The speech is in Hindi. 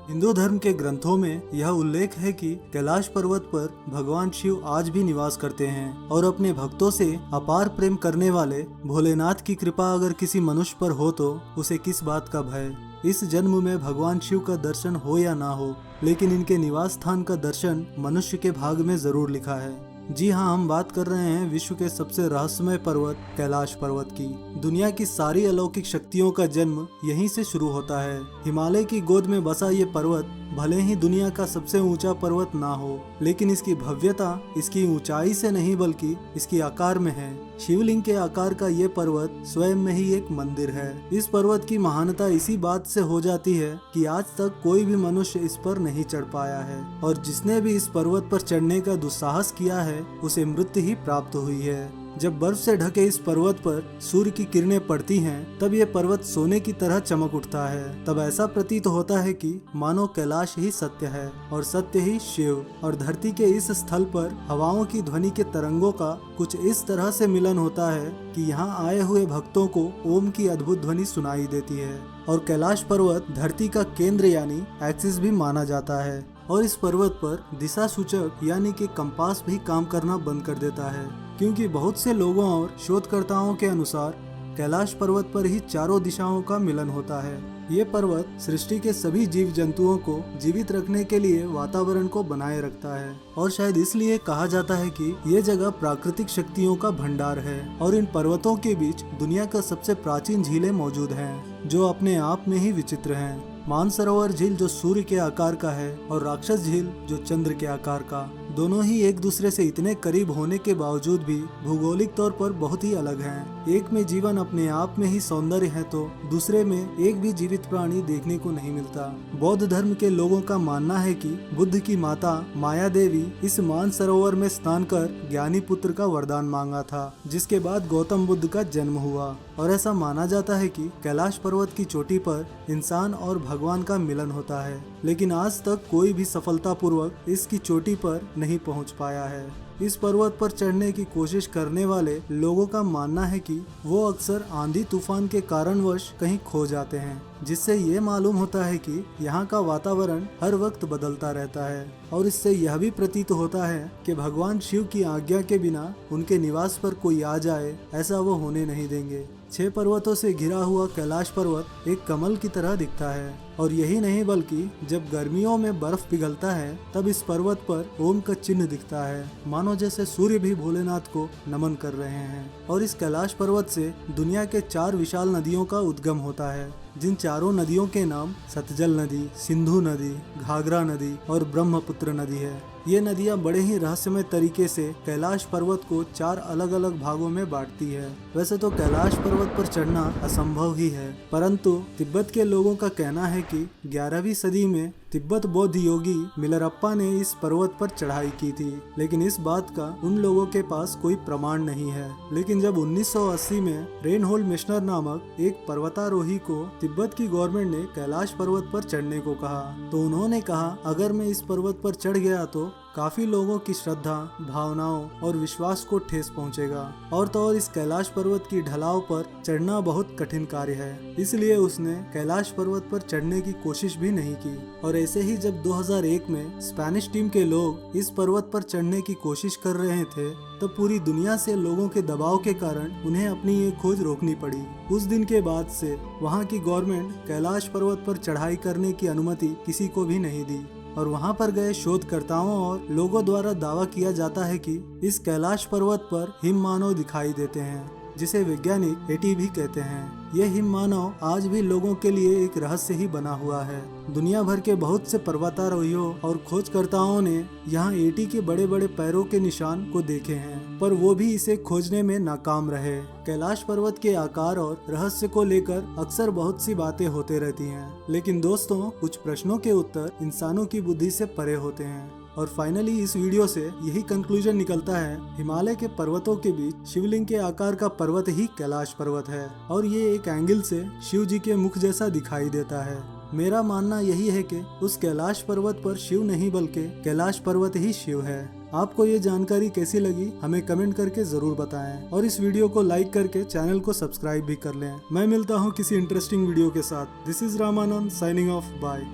हिंदू धर्म के ग्रंथों में यह उल्लेख है कि कैलाश पर्वत पर भगवान शिव आज भी निवास करते हैं और अपने भक्तों से अपार प्रेम करने वाले भोलेनाथ की कृपा अगर किसी मनुष्य पर हो तो उसे किस बात का भय। इस जन्म में भगवान शिव का दर्शन हो या ना हो, लेकिन इनके निवास स्थान का दर्शन मनुष्य के भाग में जरूर लिखा है। जी हाँ, हम बात कर रहे हैं विश्व के सबसे रहस्यमय पर्वत कैलाश पर्वत की। दुनिया की सारी अलौकिक शक्तियों का जन्म यहीं से शुरू होता है। हिमालय की गोद में बसा ये पर्वत भले ही दुनिया का सबसे ऊंचा पर्वत ना हो, लेकिन इसकी भव्यता इसकी ऊंचाई से नहीं बल्कि इसकी आकार में है। शिवलिंग के आकार का ये पर्वत स्वयं में ही एक मंदिर है। इस पर्वत की महानता इसी बात से हो जाती है कि आज तक कोई भी मनुष्य इस पर नहीं चढ़ पाया है और जिसने भी इस पर्वत पर चढ़ने का दुस्साहस किया है उसे मृत्यु ही प्राप्त हुई है। जब बर्फ से ढके इस पर्वत पर सूर्य की किरणें पड़ती हैं, तब ये पर्वत सोने की तरह चमक उठता है। तब ऐसा प्रतीत होता है कि मानो कैलाश ही सत्य है और सत्य ही शिव। और धरती के इस स्थल पर हवाओं की ध्वनि के तरंगों का कुछ इस तरह से मिलन होता है कि यहाँ आए हुए भक्तों को ओम की अद्भुत ध्वनि सुनाई देती है। और कैलाश पर्वत धरती का केंद्र यानी एक्सिस भी माना जाता है और इस पर्वत पर दिशा सूचक यानी कि कंपास भी काम करना बंद कर देता है, क्योंकि बहुत से लोगों और शोधकर्ताओं के अनुसार कैलाश पर्वत पर ही चारों दिशाओं का मिलन होता है। ये पर्वत सृष्टि के सभी जीव जंतुओं को जीवित रखने के लिए वातावरण को बनाए रखता है और शायद इसलिए कहा जाता है कि ये जगह प्राकृतिक शक्तियों का भंडार है। और इन पर्वतों के बीच दुनिया का सबसे प्राचीन झीलें मौजूद हैं जो अपने आप में ही विचित्र हैं। मानसरोवर झील जो सूर्य के आकार का है और राक्षस झील जो चंद्र के आकार का, दोनों ही एक दूसरे से इतने करीब होने के बावजूद भी भौगोलिक तौर पर बहुत ही अलग हैं। एक में जीवन अपने आप में ही सौंदर्य है तो दूसरे में एक भी जीवित प्राणी देखने को नहीं मिलता। बौद्ध धर्म के लोगों का मानना है कि बुद्ध की माता माया देवी इस मानसरोवर में स्नान कर ज्ञानी पुत्र का वरदान मांगा था, जिसके बाद गौतम बुद्ध का जन्म हुआ। और ऐसा माना जाता है कि कैलाश पर्वत की चोटी पर इंसान और भगवान का मिलन होता है, लेकिन आज तक कोई भी सफलतापूर्वक इसकी चोटी पर नहीं पहुंच पाया है। इस पर्वत पर चढ़ने की कोशिश करने वाले लोगों का मानना है कि वो अक्सर आंधी तूफान के कारणवश कहीं खो जाते हैं, जिससे ये मालूम होता है कि यहाँ का वातावरण हर वक्त बदलता रहता है। और इससे यह भी प्रतीत होता है कि भगवान शिव की आज्ञा के बिना उनके निवास पर कोई आ जाए, ऐसा वो होने नहीं देंगे। 6 पर्वतों से घिरा हुआ कैलाश पर्वत एक कमल की तरह दिखता है। और यही नहीं बल्कि जब गर्मियों में बर्फ पिघलता है तब इस पर्वत पर ओम का चिन्ह दिखता है, मानो जैसे सूर्य भी भोलेनाथ को नमन कर रहे हैं। और इस कैलाश पर्वत से दुनिया के 4 विशाल नदियों का उद्गम होता है, जिन चारों नदियों के नाम सतजल नदी, सिंधु नदी, घाघरा नदी और ब्रह्मपुत्र नदी है। ये नदियाँ बड़े ही रहस्यमय तरीके से कैलाश पर्वत को 4 अलग अलग भागों में बांटती है। वैसे तो कैलाश पर्वत पर चढ़ना असंभव ही है, परंतु तिब्बत के लोगों का कहना है कि 11वीं सदी में तिब्बत बौद्ध योगी मिलरप्पा ने इस पर्वत पर चढ़ाई की थी, लेकिन इस बात का उन लोगों के पास कोई प्रमाण नहीं है। लेकिन जब 1980 में रेनहोल्ड मिशनर नामक एक पर्वतारोही को तिब्बत की गवर्नमेंट ने कैलाश पर्वत पर चढ़ने को कहा, तो उन्होंने कहा अगर मैं इस पर्वत पर चढ़ गया तो काफी लोगों की श्रद्धा, भावनाओं और विश्वास को ठेस पहुंचेगा। और तो और इस कैलाश पर्वत की ढलाव पर चढ़ना बहुत कठिन कार्य है, इसलिए उसने कैलाश पर्वत पर चढ़ने की कोशिश भी नहीं की। और ऐसे ही जब 2001 में स्पेनिश टीम के लोग इस पर्वत पर चढ़ने की कोशिश कर रहे थे, तब पूरी दुनिया से लोगों के दबाव के कारण उन्हें अपनी ये खोज रोकनी पड़ी। उस दिन के बाद से वहाँ की गवर्नमेंट कैलाश पर्वत पर चढ़ाई करने की अनुमति किसी को भी नहीं दी। और वहां पर गए शोधकर्ताओं और लोगों द्वारा दावा किया जाता है कि इस कैलाश पर्वत पर हिममानव दिखाई देते हैं, जिसे वैज्ञानिक एटी भी कहते हैं। ये हिममानव आज भी लोगों के लिए एक रहस्य ही बना हुआ है। दुनिया भर के बहुत से पर्वतारोहियों और खोजकर्ताओं ने यहाँ एटी के बड़े बड़े पैरों के निशान को देखे हैं, पर वो भी इसे खोजने में नाकाम रहे। कैलाश पर्वत के आकार और रहस्य को लेकर अक्सर बहुत सी बातें होते रहती हैं, लेकिन दोस्तों कुछ प्रश्नों के उत्तर इंसानों की बुद्धि से परे होते हैं। और फाइनली इस वीडियो से यही कंक्लूजन निकलता है, हिमालय के पर्वतों के बीच शिवलिंग के आकार का पर्वत ही कैलाश पर्वत है और ये एक एंगल से शिव जी के मुख जैसा दिखाई देता है। मेरा मानना यही है कि उस कैलाश पर्वत पर शिव नहीं बल्कि कैलाश पर्वत ही शिव है। आपको ये जानकारी कैसी लगी हमें कमेंट करके जरूर बताएं और इस वीडियो को लाइक करके चैनल को सब्सक्राइब भी कर लें। मैं मिलता हूँ किसी इंटरेस्टिंग वीडियो के साथ। This is Ramanand signing off, bye.